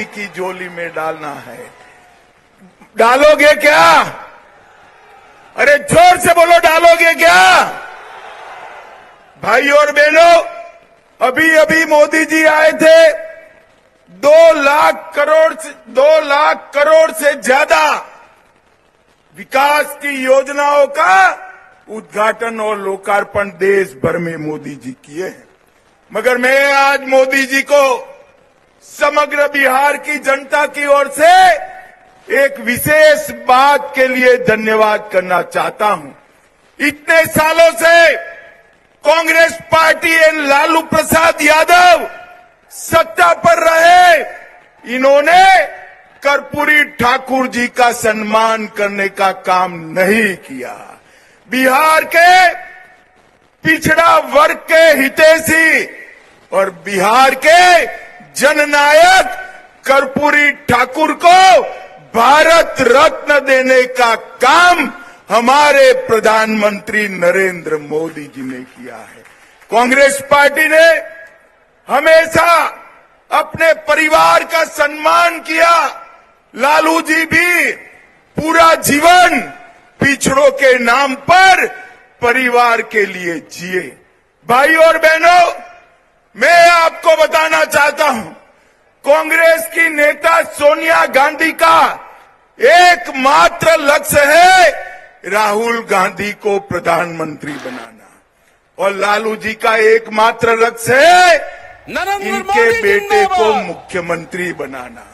की झोली में डालना है। डालोगे क्या? अरे जोर से बोलो, डालोगे क्या? भाई और बहनों, अभी अभी मोदी जी आए थे। 2 लाख करोड़ से ज्यादा विकास की योजनाओं का उद्घाटन और लोकार्पण देश भर में मोदी जी किए हैं। मगर मैं आज मोदी जी को समग्र बिहार की जनता की ओर से एक विशेष बात के लिए धन्यवाद करना चाहता हूं। इतने सालों से कांग्रेस पार्टी एवं लालू प्रसाद यादव सत्ता पर रहे। इन्होंने कर्पूरी ठाकुर जी का सम्मान करने का काम नहीं किया। बिहार के पिछड़ा वर्ग के हितैषी और बिहार के जननायक कर्पूरी ठाकुर को भारत रत्न देने का काम हमारे प्रधानमंत्री नरेंद्र मोदी जी ने किया है। कांग्रेस पार्टी ने हमेशा अपने परिवार का सम्मान किया। लालू जी भी पूरा जीवन पिछड़ों के नाम पर परिवार के लिए जिए। भाई और बहनों, मैं आपको बताना चाहता हूं, कांग्रेस की नेता सोनिया गांधी का एकमात्र लक्ष्य है राहुल गांधी को प्रधानमंत्री बनाना और लालू जी का एकमात्र लक्ष्य है इनके बेटे को मुख्यमंत्री बनाना।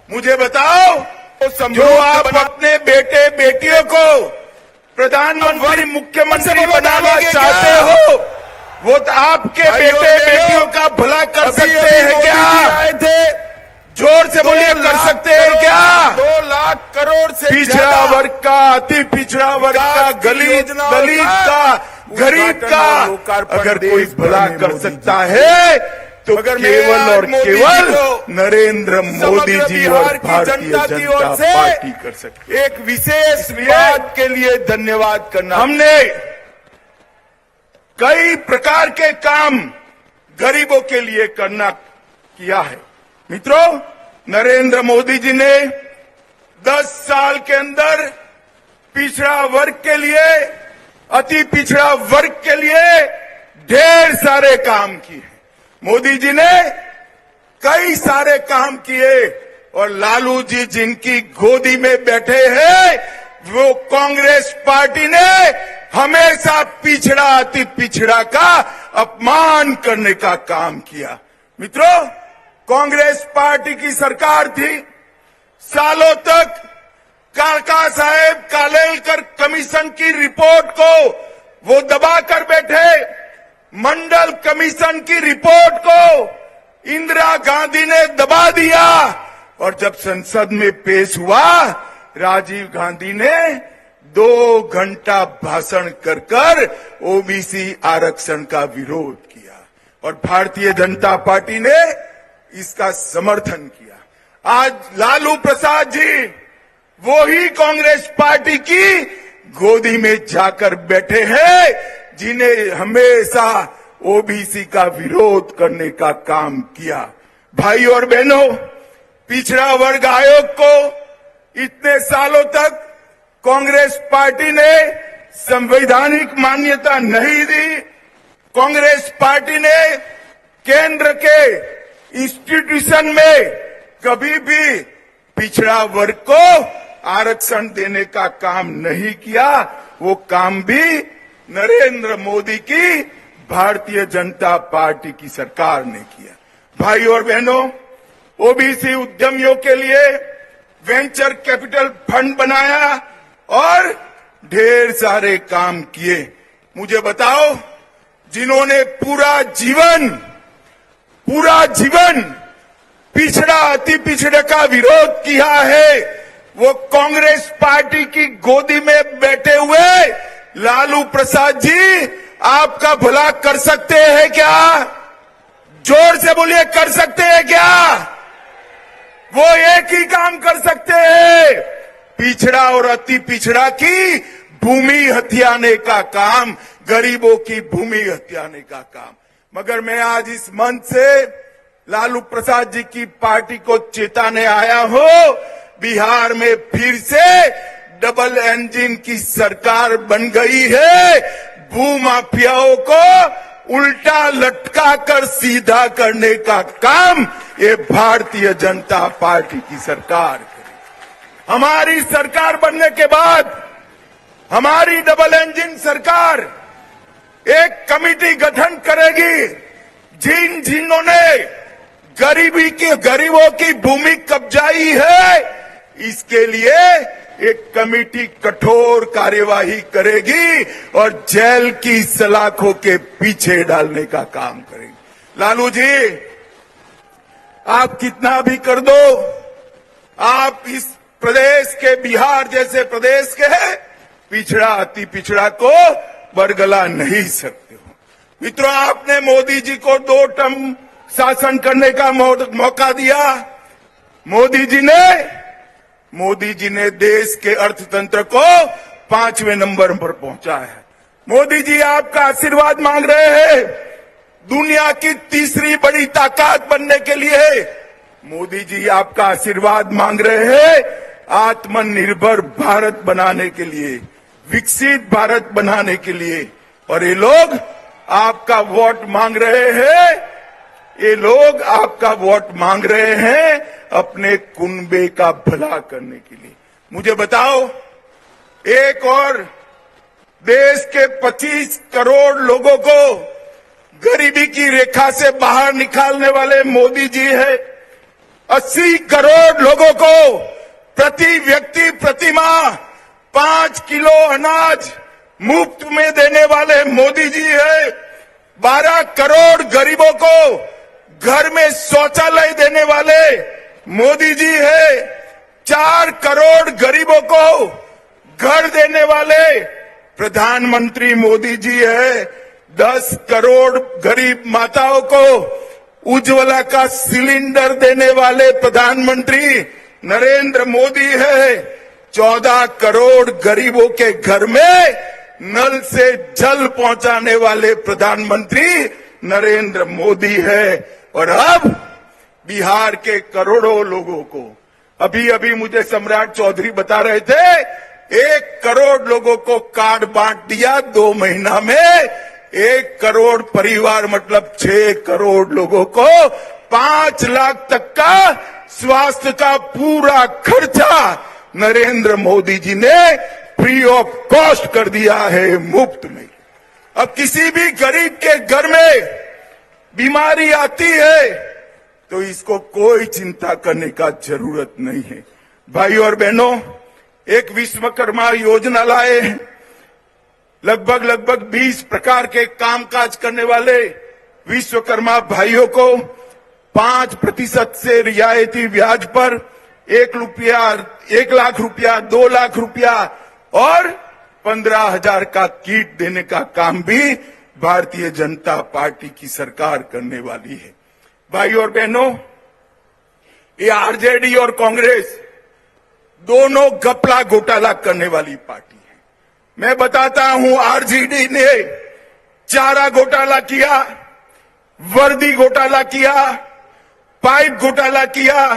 मुझे बताओ, जो आप अपने बेटे बेटियों को प्रधानमंत्री मुख्यमंत्री बनाना चाहते हो, वो तो आपके बेटे बेटियों का भला कर सकते हैं क्या? जोर से बोलिए, कर सकते हैं क्या? 2 लाख करोड़ से पिछड़ा वर्ग का, अति पिछड़ा वर्ग का, दलित का, गरीब का अगर कोई भला कर सकता है तो केवल और केवल नरेंद्र मोदी जी और भारतीय जनता पार्टी कर सकती है। एक विशेष बात के लिए धन्यवाद करना। हमने कई प्रकार के काम गरीबों के लिए किया है। मित्रों, नरेंद्र मोदी जी ने 10 साल के अंदर पिछड़ा वर्ग के लिए, अति पिछड़ा वर्ग के लिए ढेर सारे काम किए। मोदी जी ने कई सारे काम किए और लालू जी जिनकी गोदी में बैठे हैं, वो कांग्रेस पार्टी ने हमेशा पिछड़ा, अति पिछड़ा का अपमान करने का काम किया। मित्रों, कांग्रेस पार्टी की सरकार थी, सालों तक काका साहेब कालेलकर कमीशन की रिपोर्ट को वो दबा कर बैठे। मंडल कमीशन की रिपोर्ट को इंदिरा गांधी ने दबा दिया और जब संसद में पेश हुआ, राजीव गांधी ने 2 घंटा भाषण कर ओबीसी आरक्षण का विरोध किया और भारतीय जनता पार्टी ने इसका समर्थन किया। आज लालू प्रसाद जी वो ही कांग्रेस पार्टी की गोदी में जाकर बैठे हैं जिन्हें हमेशा ओबीसी का विरोध करने का काम किया। भाई और बहनों, पिछड़ा वर्ग आयोग को इतने सालों तक कांग्रेस पार्टी ने संवैधानिक मान्यता नहीं दी। कांग्रेस पार्टी ने केंद्र के इंस्टीट्यूशन में कभी भी पिछड़ा वर्ग को आरक्षण देने का काम नहीं किया। वो काम भी नरेंद्र मोदी की भारतीय जनता पार्टी की सरकार ने किया। भाई और बहनों, ओबीसी उद्यमियों के लिए वेंचर कैपिटल फंड बनाया और ढेर सारे काम किए। मुझे बताओ, जिन्होंने पूरा जीवन पिछड़ा, अति पिछड़े का विरोध किया है, वो कांग्रेस पार्टी की गोदी में बैठे हुए लालू प्रसाद जी आपका भला कर सकते हैं क्या? जोर से बोलिए, कर सकते हैं क्या? वो एक ही काम कर सकते हैं, पिछड़ा और अति पिछड़ा की भूमि हथियाने का काम, गरीबों की भूमि हथियाने का काम। मगर मैं आज इस मंच से लालू प्रसाद जी की पार्टी को चेताने आया हो, बिहार में फिर से डबल इंजन की सरकार बन गई है। भूमाफियाओं को उल्टा लटका कर सीधा करने का काम ये भारतीय जनता पार्टी की सरकार करेगी। हमारी सरकार बनने के बाद हमारी डबल इंजन सरकार एक कमेटी गठन करेगी, जिन्होंने गरीबों की भूमि कब्जाई है, इसके लिए एक कमेटी कठोर कार्यवाही करेगी और जेल की सलाखों के पीछे डालने का काम करेगी। लालू जी, आप कितना भी कर दो, आप इस प्रदेश के, बिहार जैसे प्रदेश के पिछड़ा अति पिछड़ा को बरगला नहीं सकते हो। मित्रों, आपने मोदी जी को 2 टर्म शासन करने का मौका दिया। मोदी जी ने देश के अर्थतंत्र को 5वें नंबर पर पहुंचा है। मोदी जी आपका आशीर्वाद मांग रहे हैं दुनिया की तीसरी बड़ी ताकत बनने के लिए। मोदी जी आपका आशीर्वाद मांग रहे हैं आत्मनिर्भर भारत बनाने के लिए, विकसित भारत बनाने के लिए। और ये लोग आपका वोट मांग रहे हैं, ये लोग आपका वोट मांग रहे हैं अपने कुनबे का भला करने के लिए। मुझे बताओ, एक और देश के 25 करोड़ लोगों को गरीबी की रेखा से बाहर निकालने वाले मोदी जी है। 80 करोड़ लोगों को प्रति व्यक्ति प्रति माह 5 किलो अनाज मुफ्त में देने वाले मोदी जी है। 12 करोड़ गरीबों को घर में शौचालय देने वाले मोदी जी है। 4 करोड़ गरीबों को घर देने वाले प्रधानमंत्री मोदी जी है। 10 करोड़ गरीब माताओं को उज्ज्वला का सिलेंडर देने वाले प्रधानमंत्री नरेंद्र मोदी है। 14 करोड़ गरीबों के घर में नल से जल पहुंचाने वाले प्रधानमंत्री नरेंद्र मोदी है। और अब बिहार के करोड़ों लोगों को, अभी मुझे सम्राट चौधरी बता रहे थे, 1 करोड़ लोगों को कार्ड बांट दिया 2 महीना में। 1 करोड़ परिवार मतलब 6 करोड़ लोगों को 5 लाख तक का स्वास्थ्य का पूरा खर्चा नरेंद्र मोदी जी ने फ्री ऑफ कॉस्ट कर दिया है, मुफ्त में। अब किसी भी गरीब के घर में बीमारी आती है तो इसको कोई चिंता करने का जरूरत नहीं है। भाई और बहनों, एक विश्वकर्मा योजना लाए हैं। लगभग 20 प्रकार के कामकाज करने वाले विश्वकर्मा भाइयों को 5% से रियायती ब्याज पर 1 लाख रुपया, 2 लाख रुपया और 15,000 का किट देने का काम भी भारतीय जनता पार्टी की सरकार करने वाली है। भाई और बहनों, ये आरजेडी और कांग्रेस दोनों घपला घोटाला करने वाली पार्टी है। मैं बताता हूं, आरजेडी ने चारा घोटाला किया, वर्दी घोटाला किया, पाइप घोटाला किया,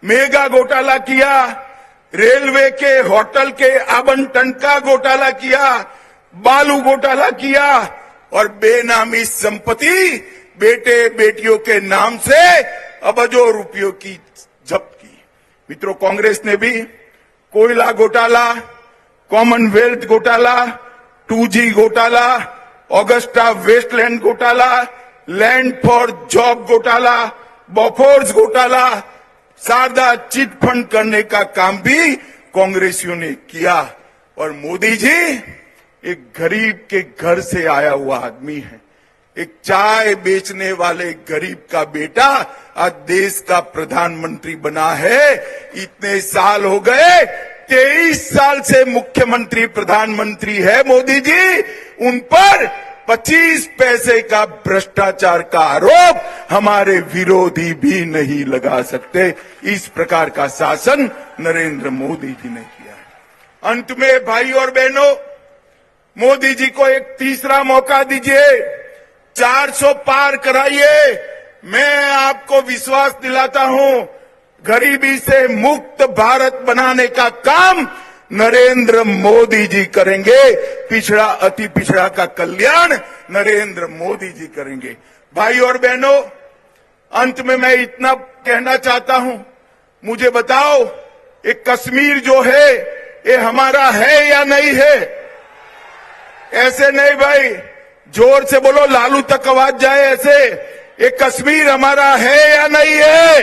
मेगा घोटाला किया, रेलवे के होटल के आवंटन का घोटाला किया, बालू घोटाला किया और बेनामी संपत्ति बेटे बेटियों के नाम से अबजों रुपयों की जब्त की। मित्रों, कांग्रेस ने भी कोयला घोटाला, कॉमनवेल्थ घोटाला, 2G घोटाला, ऑगस्टा वेस्टलैंड घोटाला, लैंड फॉर जॉब घोटाला, बॉफोर्स घोटाला, शारदा चिट फंड करने का काम भी कांग्रेसियों ने किया। और मोदी जी एक गरीब के घर से आया हुआ आदमी है। एक चाय बेचने वाले गरीब का बेटा आज देश का प्रधानमंत्री बना है। इतने साल हो गए, 23 साल से मुख्यमंत्री प्रधानमंत्री है मोदी जी। उन पर 25 पैसे का भ्रष्टाचार का आरोप हमारे विरोधी भी नहीं लगा सकते। इस प्रकार का शासन नरेंद्र मोदी जी ने किया है। अंत में भाई और बहनों, मोदी जी को एक तीसरा मौका दीजिए। 400 पार कराइए, मैं आपको विश्वास दिलाता हूं, गरीबी से मुक्त भारत बनाने का काम नरेंद्र मोदी जी करेंगे। पिछड़ा अति पिछड़ा का कल्याण नरेंद्र मोदी जी करेंगे। भाई और बहनों, अंत में मैं इतना कहना चाहता हूं, मुझे बताओ, ये कश्मीर जो है ये हमारा है या नहीं है? ऐसे नहीं भाई, जोर से बोलो, लालू तक आवाज जाए ऐसे। ये कश्मीर हमारा है या नहीं है?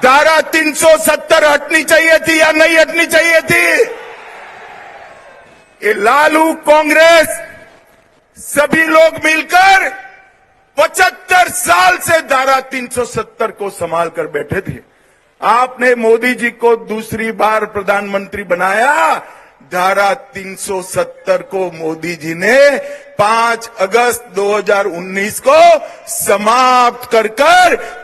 धारा 370 हटनी चाहिए थी या नहीं हटनी चाहिए थी? ये लालू, कांग्रेस, सभी लोग मिलकर 75 साल से धारा 370 को संभाल कर बैठे थे। आपने मोदी जी को दूसरी बार प्रधानमंत्री बनाया। धारा 370 को मोदी जी ने 5 अगस्त 2019 को समाप्त कर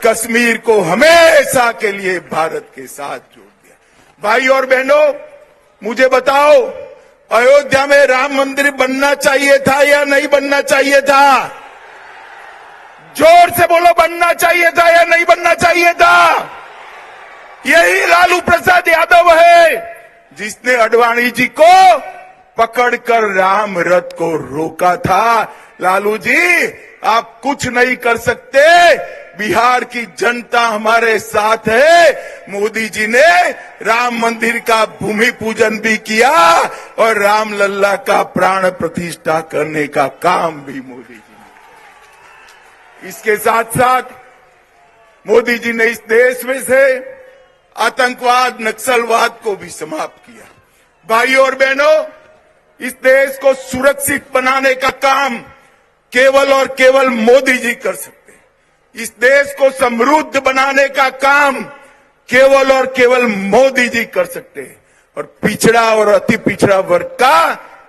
कश्मीर को हमेशा के लिए भारत के साथ जोड़ दिया। भाई और बहनों, मुझे बताओ, अयोध्या में राम मंदिर बनना चाहिए था या नहीं बनना चाहिए था? जोर से बोलो, बनना चाहिए था या नहीं बनना चाहिए था? यही लालू प्रसाद यादव है जिसने अडवाणी जी को पकड़कर राम रथ को रोका था। लालू जी, आप कुछ नहीं कर सकते, बिहार की जनता हमारे साथ है। मोदी जी ने राम मंदिर का भूमि पूजन भी किया और राम लल्ला का प्राण प्रतिष्ठा करने का काम भी मोदी जी ने। इसके साथ साथ मोदी जी ने इस देश में से आतंकवाद, नक्सलवाद को भी समाप्त किया। भाइयों और बहनों, इस देश को सुरक्षित बनाने का काम केवल और केवल मोदी जी कर सकते हैं। इस देश को समृद्ध बनाने का काम केवल और केवल मोदी जी कर सकते हैं। और पिछड़ा और अति पिछड़ा वर्ग का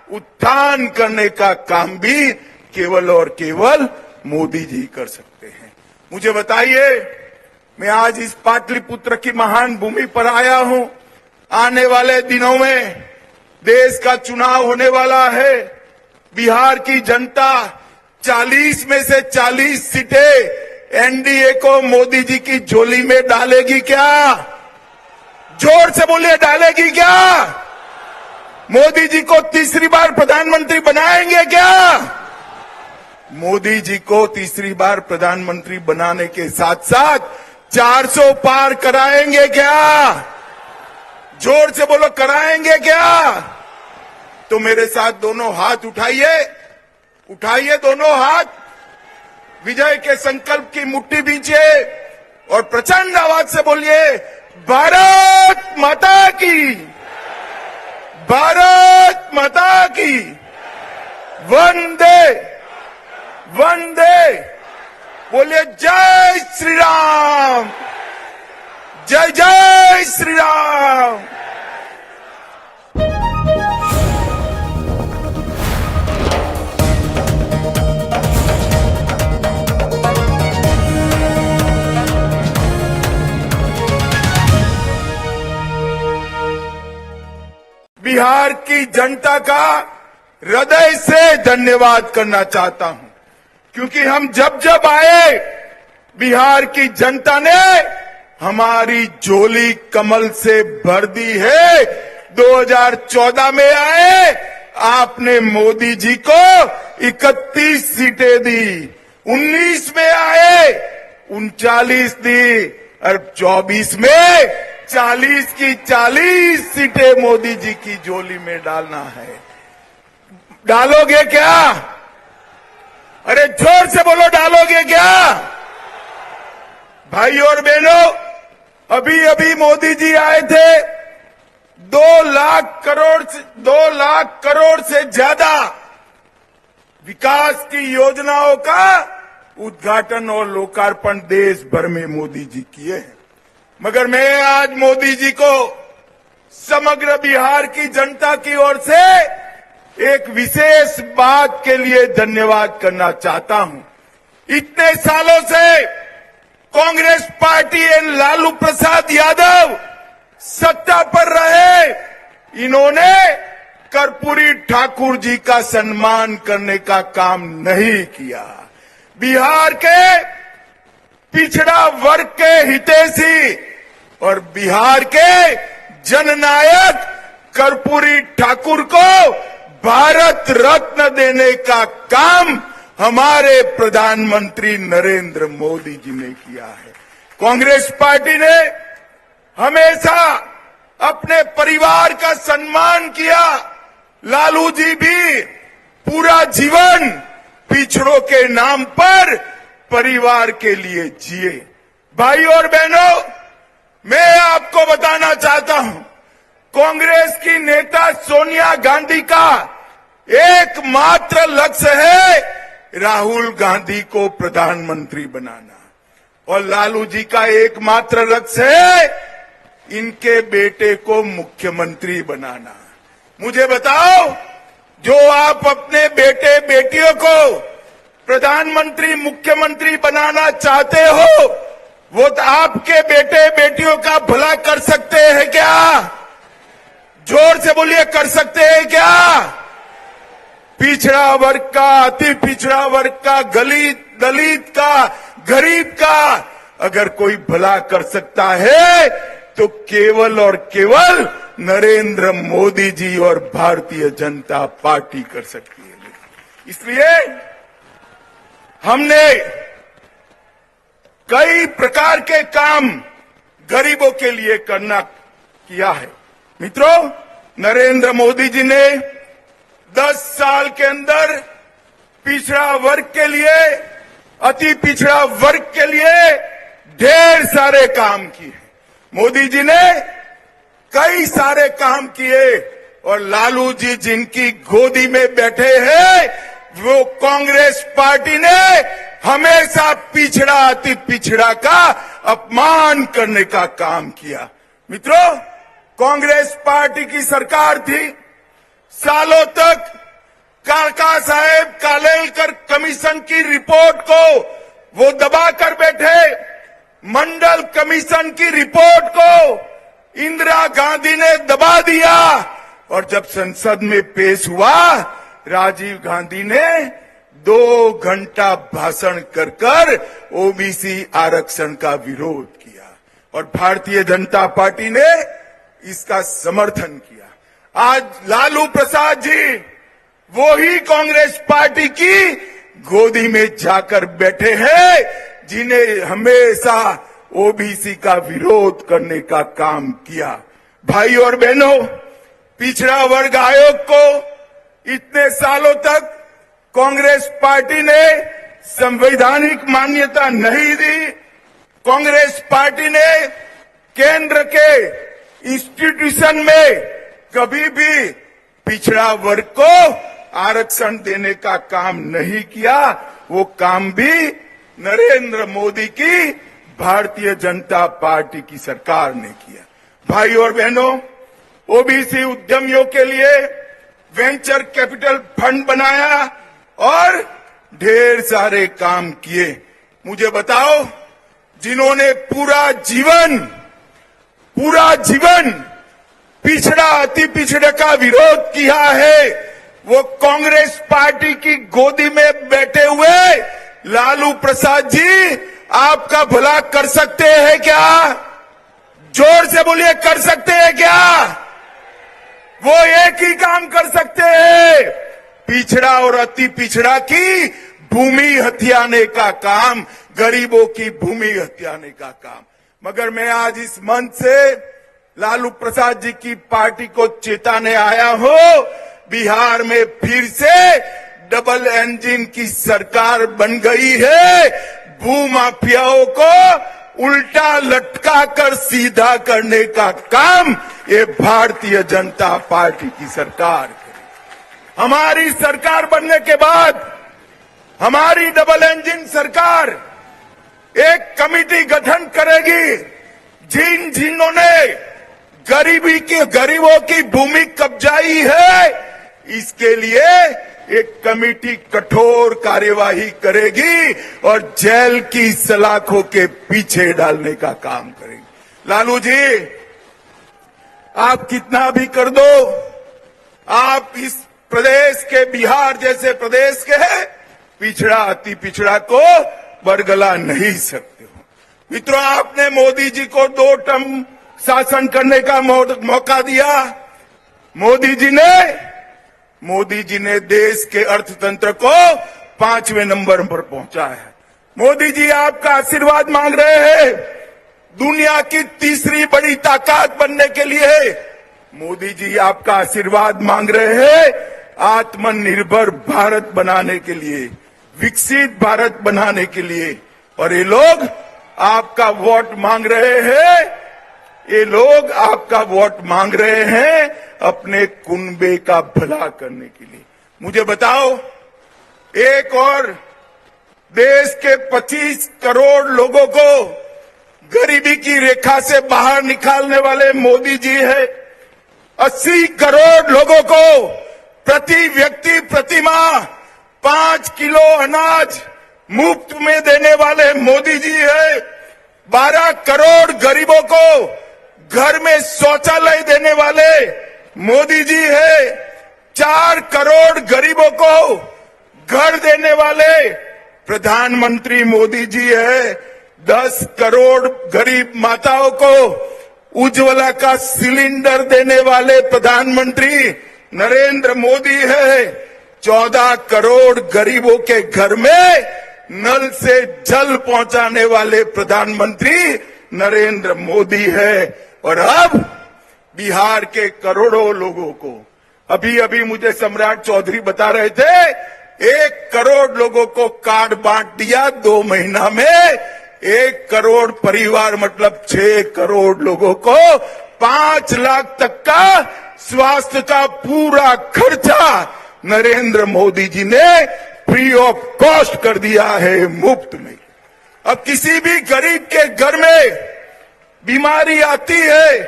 उत्थान करने का काम भी केवल और केवल मोदी जी कर सकते हैं। मुझे बताइए, मैं आज इस पाटलिपुत्र की महान भूमि पर आया हूं। आने वाले दिनों में देश का चुनाव होने वाला है। बिहार की जनता 40 में से 40 सीटें एनडीए को मोदी जी की झोली में डालेगी क्या? जोर से बोलिए, डालेगी क्या? मोदी जी को तीसरी बार प्रधानमंत्री बनाएंगे क्या? मोदी जी को तीसरी बार प्रधानमंत्री बनाने के साथ साथ 400 पार कराएंगे क्या? जोर से बोलो, कराएंगे क्या? तो मेरे साथ दोनों हाथ उठाइए, उठाइए दोनों हाथ, विजय के संकल्प की मुट्ठी बींचिए और प्रचंड आवाज से बोलिए, भारत माता की, भारत माता की, वंदे वंदे। बोलिए, जय श्री राम, जय जय श्री राम। बिहार की जनता का हृदय से धन्यवाद करना चाहता हूं, क्योंकि हम जब जब आए, बिहार की जनता ने हमारी झोली कमल से भर दी है। 2014 में आए, आपने मोदी जी को 31 सीटें दी। 19 में आए, 39 दी और 24 में 40 की 40 सीटें मोदी जी की झोली में डालना है। डालोगे क्या? अरे जोर से बोलो, डालोगे क्या? भाई और बहनों, अभी अभी मोदी जी आए थे। 2 लाख करोड़ से ज्यादा विकास की योजनाओं का उद्घाटन और लोकार्पण देश भर में मोदी जी किए हैं। मगर मैं आज मोदी जी को समग्र बिहार की जनता की ओर से एक विशेष बात के लिए धन्यवाद करना चाहता हूं। इतने सालों से कांग्रेस पार्टी एवं लालू प्रसाद यादव सत्ता पर रहे। इन्होंने कर्पूरी ठाकुर जी का सम्मान करने का काम नहीं किया। बिहार के पिछड़ा वर्ग के हितैषी और बिहार के जननायक कर्पूरी ठाकुर को भारत रत्न देने का काम हमारे प्रधानमंत्री नरेंद्र मोदी जी ने किया है। कांग्रेस पार्टी ने हमेशा अपने परिवार का सम्मान किया। लालू जी भी पूरा जीवन पिछड़ों के नाम पर परिवार के लिए जिए। भाई और बहनों, मैं आपको बताना चाहता हूं, कांग्रेस की नेता सोनिया गांधी का एकमात्र लक्ष्य है राहुल गांधी को प्रधानमंत्री बनाना, और लालू जी का एकमात्र लक्ष्य है इनके बेटे को मुख्यमंत्री बनाना। मुझे बताओ, जो आप अपने बेटे बेटियों को प्रधानमंत्री मुख्यमंत्री बनाना चाहते हो, वो तो आपके बेटे बेटियों का भला कर सकते हैं क्या? जोर से बोलिए, कर सकते हैं क्या? पिछड़ा वर्ग का, अति पिछड़ा वर्ग का, दलित का, गरीब का अगर कोई भला कर सकता है तो केवल और केवल नरेंद्र मोदी जी और भारतीय जनता पार्टी कर सकती है। इसलिए हमने कई प्रकार के काम गरीबों के लिए किया है। मित्रों, नरेंद्र मोदी जी ने 10 साल के अंदर पिछड़ा वर्ग के लिए, अति पिछड़ा वर्ग के लिए ढेर सारे काम किए। मोदी जी ने कई सारे काम किए, और लालू जी जिनकी गोदी में बैठे हैं, वो कांग्रेस पार्टी ने हमेशा पिछड़ा, अति पिछड़ा का अपमान करने का काम किया। मित्रों, कांग्रेस पार्टी की सरकार थी, सालों तक काका साहेब कालेलकर कमीशन की रिपोर्ट को वो दबा कर बैठे। मंडल कमीशन की रिपोर्ट को इंदिरा गांधी ने दबा दिया, और जब संसद में पेश हुआ, राजीव गांधी ने 2 घंटा भाषण कर ओबीसी आरक्षण का विरोध किया, और भारतीय जनता पार्टी ने इसका समर्थन किया। आज लालू प्रसाद जी वो ही कांग्रेस पार्टी की गोदी में जाकर बैठे हैं जिन्हें हमेशा ओबीसी का विरोध करने का काम किया। भाई और बहनों, पिछड़ा वर्ग आयोग को इतने सालों तक कांग्रेस पार्टी ने संवैधानिक मान्यता नहीं दी। कांग्रेस पार्टी ने केंद्र के इंस्टीट्यूशन में कभी भी पिछड़ा वर्ग को आरक्षण देने का काम नहीं किया। वो काम भी नरेंद्र मोदी की भारतीय जनता पार्टी की सरकार ने किया। भाई और बहनों, ओबीसी उद्यमियों के लिए वेंचर कैपिटल फंड बनाया और ढेर सारे काम किए। मुझे बताओ, जिन्होंने पूरा जीवन पिछड़ा, अति पिछड़े का विरोध किया है, वो कांग्रेस पार्टी की गोदी में बैठे हुए लालू प्रसाद जी आपका भला कर सकते हैं क्या? जोर से बोलिए, कर सकते हैं क्या? वो एक ही काम कर सकते हैं, पिछड़ा और अति पिछड़ा की भूमि हथियाने का काम, गरीबों की भूमि हथियाने का काम। मगर मैं आज इस मंच से लालू प्रसाद जी की पार्टी को चेताने आया हूं, बिहार में फिर से डबल इंजन की सरकार बन गई है। भूमाफियाओं को उल्टा लटका कर सीधा करने का काम ये भारतीय जनता पार्टी की सरकार करेगी। हमारी सरकार बनने के बाद हमारी डबल इंजन सरकार एक कमेटी गठन करेगी, जिन्होंने गरीबों की भूमि कब्जाई है, इसके लिए एक कमेटी कठोर कार्यवाही करेगी और जेल की सलाखों के पीछे डालने का काम करेगी। लालू जी, आप कितना भी कर दो, आप इस प्रदेश के, बिहार जैसे प्रदेश के पिछड़ा, अति पिछड़ा को बरगला नहीं सकते हो। मित्रों, आपने मोदी जी को 2 टर्म शासन करने का मौका दिया। मोदी जी ने देश के अर्थतंत्र को 5वें नंबर पर पहुंचा है। मोदी जी आपका आशीर्वाद मांग रहे हैं दुनिया की तीसरी बड़ी ताकत बनने के लिए। मोदी जी आपका आशीर्वाद मांग रहे हैं आत्मनिर्भर भारत बनाने के लिए, विकसित भारत बनाने के लिए। और ये लोग आपका वोट मांग रहे हैं, ये लोग आपका वोट मांग रहे हैं अपने कुनबे का भला करने के लिए। मुझे बताओ, एक और देश के 25 करोड़ लोगों को गरीबी की रेखा से बाहर निकालने वाले मोदी जी है। 80 करोड़ लोगों को प्रति व्यक्ति प्रति माह 5 किलो अनाज मुफ्त में देने वाले मोदी जी है। 12 करोड़ गरीबों को घर में शौचालय देने वाले मोदी जी है। 4 करोड़ गरीबों को घर देने वाले प्रधानमंत्री मोदी जी है। 10 करोड़ गरीब माताओं को उज्ज्वला का सिलेंडर देने वाले प्रधानमंत्री नरेंद्र मोदी है। 14 करोड़ गरीबों के घर में नल से जल पहुंचाने वाले प्रधानमंत्री नरेंद्र मोदी है। और अब बिहार के करोड़ों लोगों को, अभी मुझे सम्राट चौधरी बता रहे थे, 1 करोड़ लोगों को कार्ड बांट दिया 2 महीना में। 1 करोड़ परिवार मतलब 6 करोड़ लोगों को 5 लाख तक का स्वास्थ्य का पूरा खर्चा नरेंद्र मोदी जी ने फ्री ऑफ कॉस्ट कर दिया है, मुफ्त में। अब किसी भी गरीब के घर में बीमारी आती है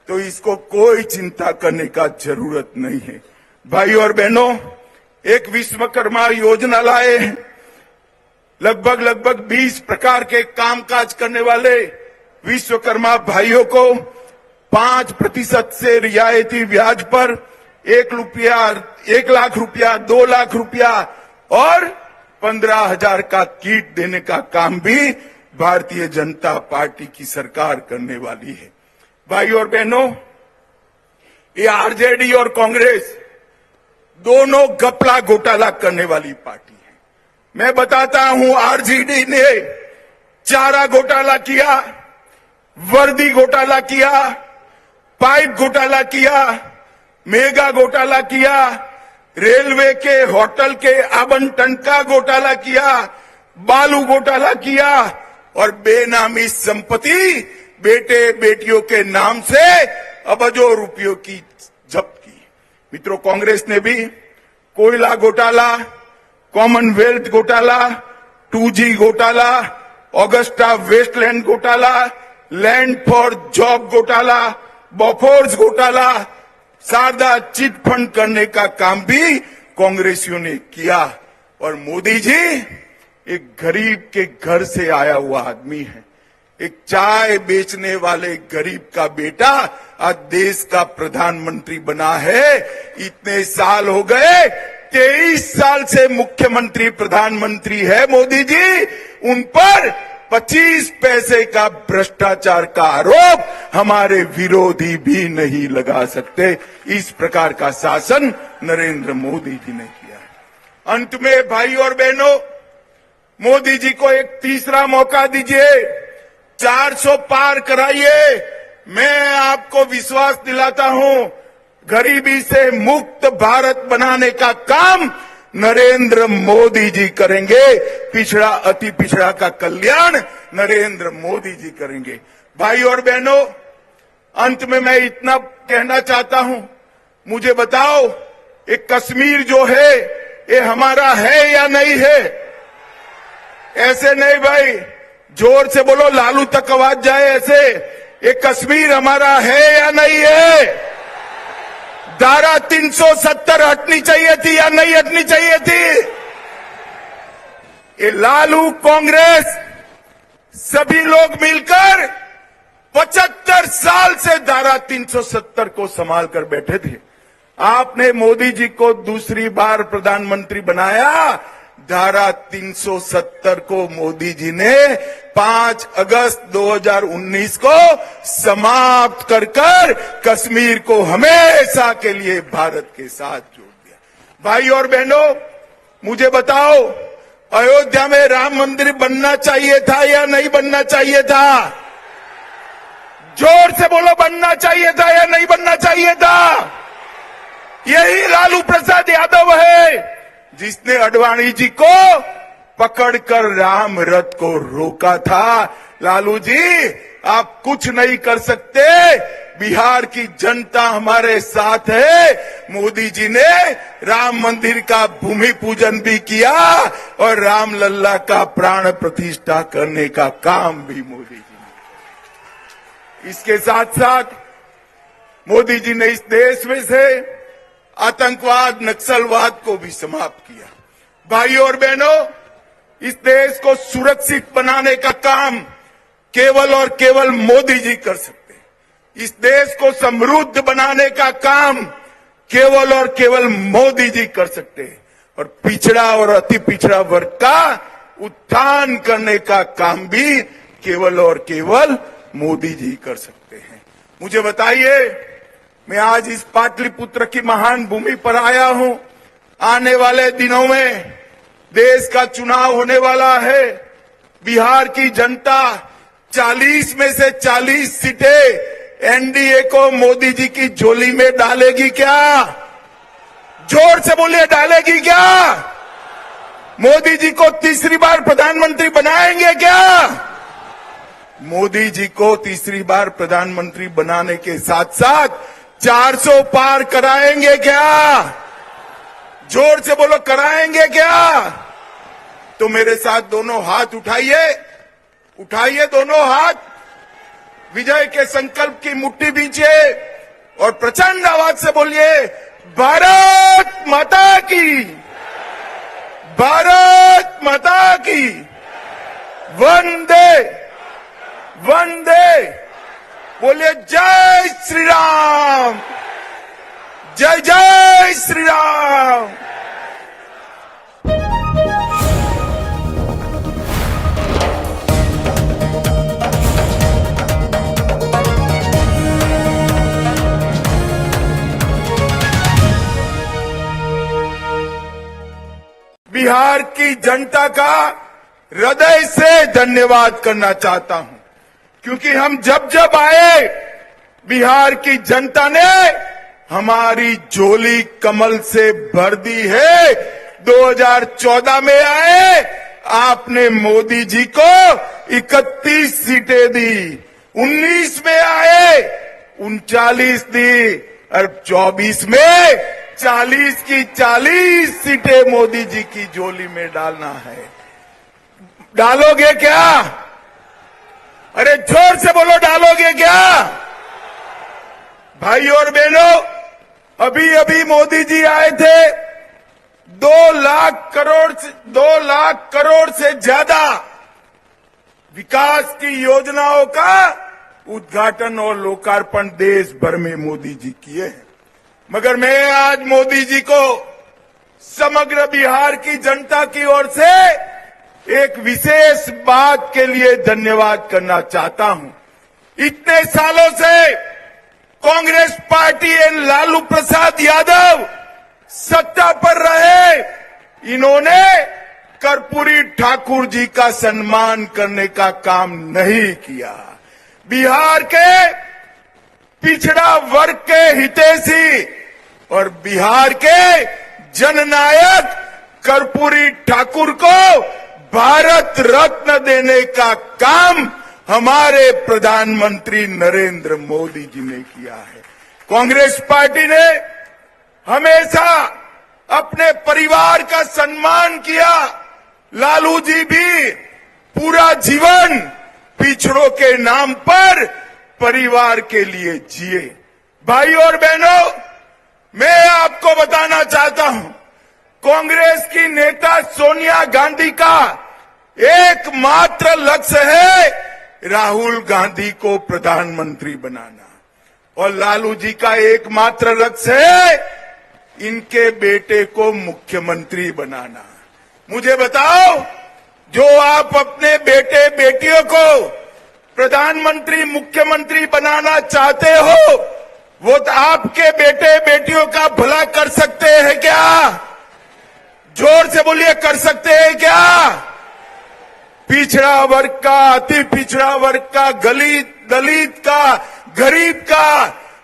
तो इसको कोई चिंता करने का जरूरत नहीं है। भाई और बहनों, एक विश्वकर्मा योजना लाए हैं। लगभग 20 प्रकार के कामकाज करने वाले विश्वकर्मा भाइयों को 5% से रियायती ब्याज पर 1 लाख रुपया, 2 लाख रुपया और 15,000 का किट देने का काम भी भारतीय जनता पार्टी की सरकार करने वाली है। भाई और बहनों, ये आरजेडी और कांग्रेस दोनों घपला घोटाला करने वाली पार्टी है। मैं बताता हूं, आरजेडी ने चारा घोटाला किया, वर्दी घोटाला किया, पाइप घोटाला किया, मेगा घोटाला किया, रेलवे के होटल के आवंटन का घोटाला किया, बालू घोटाला किया और बेनामी संपत्ति बेटे बेटियों के नाम से अरबों रुपयों की जब्त की। मित्रों, कांग्रेस ने भी कोयला घोटाला, कॉमनवेल्थ घोटाला, 2G घोटाला, ऑगस्टा वेस्टलैंड घोटाला, लैंड फॉर जॉब घोटाला, बोफोर्स घोटाला, शारदा चिट फंड करने का काम भी कांग्रेसियों ने किया। और मोदी जी एक गरीब के घर से आया हुआ आदमी है। एक चाय बेचने वाले गरीब का बेटा आज देश का प्रधानमंत्री बना है। इतने साल हो गए, 23 साल से मुख्यमंत्री प्रधानमंत्री है मोदी जी। उन पर 25 पैसे का भ्रष्टाचार का आरोप हमारे विरोधी भी नहीं लगा सकते। इस प्रकार का शासन नरेंद्र मोदी जी ने किया है। अंत में भाई और बहनों, मोदी जी को एक तीसरा मौका दीजिए, 400 पार कराइए। मैं आपको विश्वास दिलाता हूं, गरीबी से मुक्त भारत बनाने का काम नरेंद्र मोदी जी करेंगे। पिछड़ा अति पिछड़ा का कल्याण नरेंद्र मोदी जी करेंगे। भाई और बहनों, अंत में मैं इतना कहना चाहता हूं, मुझे बताओ, ये कश्मीर जो है ये हमारा है या नहीं है? ऐसे नहीं भाई, जोर से बोलो, लालू तक आवाज जाए ऐसे। ये कश्मीर हमारा है या नहीं है? धारा 370 हटनी चाहिए थी या नहीं हटनी चाहिए थी? ये लालू, कांग्रेस, सभी लोग मिलकर 75 साल से धारा 370 को संभाल कर बैठे थे। आपने मोदी जी को दूसरी बार प्रधानमंत्री बनाया, धारा 370 को मोदी जी ने 5 अगस्त 2019 को समाप्त कर कश्मीर को हमेशा के लिए भारत के साथ जोड़ दिया। भाई और बहनों, मुझे बताओ, अयोध्या में राम मंदिर बनना चाहिए था या नहीं बनना चाहिए था? जोर से बोलो, बनना चाहिए था या नहीं बनना चाहिए था? यही लालू प्रसाद यादव है जिसने अडवाणी जी को पकड़कर राम रथ को रोका था। लालू जी, आप कुछ नहीं कर सकते, बिहार की जनता हमारे साथ है। मोदी जी ने राम मंदिर का भूमि पूजन भी किया और राम लल्ला का प्राण प्रतिष्ठा करने का काम भी मोदी जी ने। इसके साथ साथ मोदी जी ने इस देश में से आतंकवाद, नक्सलवाद को भी समाप्त किया। भाइयों और बहनों, इस देश को सुरक्षित बनाने का काम केवल और केवल मोदी जी कर सकते हैं। इस देश को समृद्ध बनाने का काम केवल और केवल मोदी जी कर सकते हैं और पिछड़ा और अति पिछड़ा वर्ग का उत्थान करने का काम भी केवल और केवल मोदी जी कर सकते हैं। मुझे बताइए, मैं आज इस पाटलिपुत्र की महान भूमि पर आया हूं। आने वाले दिनों में देश का चुनाव होने वाला है। बिहार की जनता 40 में से 40 सीटें एनडीए को मोदी जी की झोली में डालेगी क्या? जोर से बोलिए, डालेगी क्या? मोदी जी को तीसरी बार प्रधानमंत्री बनाएंगे क्या? मोदी जी को तीसरी बार प्रधानमंत्री बनाने के साथ साथ 400 पार कराएंगे क्या? जोर से बोलो, कराएंगे क्या? तो मेरे साथ दोनों हाथ उठाइए, उठाइए दोनों हाथ, विजय के संकल्प की मुट्ठी बींचिए और प्रचंड आवाज से बोलिए, भारत माता की, भारत माता की, वंदे वंदे। बोलिए जय श्री राम, जय जय श्री राम। बिहार की जनता का हृदय से धन्यवाद करना चाहता हूं, क्योंकि हम जब जब आए, बिहार की जनता ने हमारी झोली कमल से भर दी है। 2014 में आए, आपने मोदी जी को 31 सीटें दी। 19 में आए, 39 दी और 24 में 40 की 40 सीटें मोदी जी की झोली में डालना है। डालोगे क्या? अरे जोर से बोलो, डालोगे क्या? भाई और बहनों, अभी अभी मोदी जी आए थे। 2 लाख करोड़ से ज्यादा विकास की योजनाओं का उद्घाटन और लोकार्पण देश भर में मोदी जी किए हैं। मगर मैं आज मोदी जी को समग्र बिहार की जनता की ओर से एक विशेष बात के लिए धन्यवाद करना चाहता हूं। इतने सालों से कांग्रेस पार्टी एवं लालू प्रसाद यादव सत्ता पर रहे, इन्होंने कर्पूरी ठाकुर जी का सम्मान करने का काम नहीं किया। बिहार के पिछड़ा वर्ग के हितैषी और बिहार के जननायक कर्पूरी ठाकुर को भारत रत्न देने का काम हमारे प्रधानमंत्री नरेंद्र मोदी जी ने किया है। कांग्रेस पार्टी ने हमेशा अपने परिवार का सम्मान किया। लालू जी भी पूरा जीवन पिछड़ों के नाम पर परिवार के लिए जिए। भाई और बहनों, मैं आपको बताना चाहता हूं, कांग्रेस की नेता सोनिया गांधी का एकमात्र लक्ष्य है राहुल गांधी को प्रधानमंत्री बनाना और लालू जी का एकमात्र लक्ष्य है इनके बेटे को मुख्यमंत्री बनाना। मुझे बताओ, जो आप अपने बेटे बेटियों को प्रधानमंत्री मुख्यमंत्री बनाना चाहते हो, वो तो आपके बेटे बेटियों का भला कर सकते हैं क्या? जोर से बोलिए, कर सकते हैं क्या? पिछड़ा वर्ग का, अति पिछड़ा वर्ग का, दलित का, गरीब का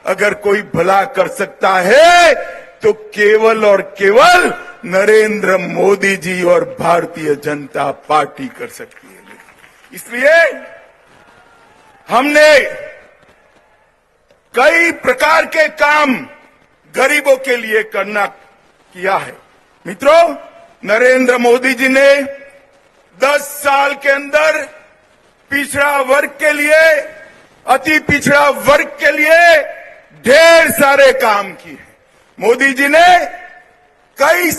अगर कोई भला कर सकता है तो केवल और केवल नरेंद्र मोदी जी और भारतीय जनता पार्टी कर सकती है। इसलिए हमने कई प्रकार के काम गरीबों के लिए किया है। मित्रों, नरेंद्र मोदी जी ने 10 साल के अंदर पिछड़ा वर्ग के लिए, अति पिछड़ा वर्ग के लिए ढेर सारे काम किए। मोदी जी ने कई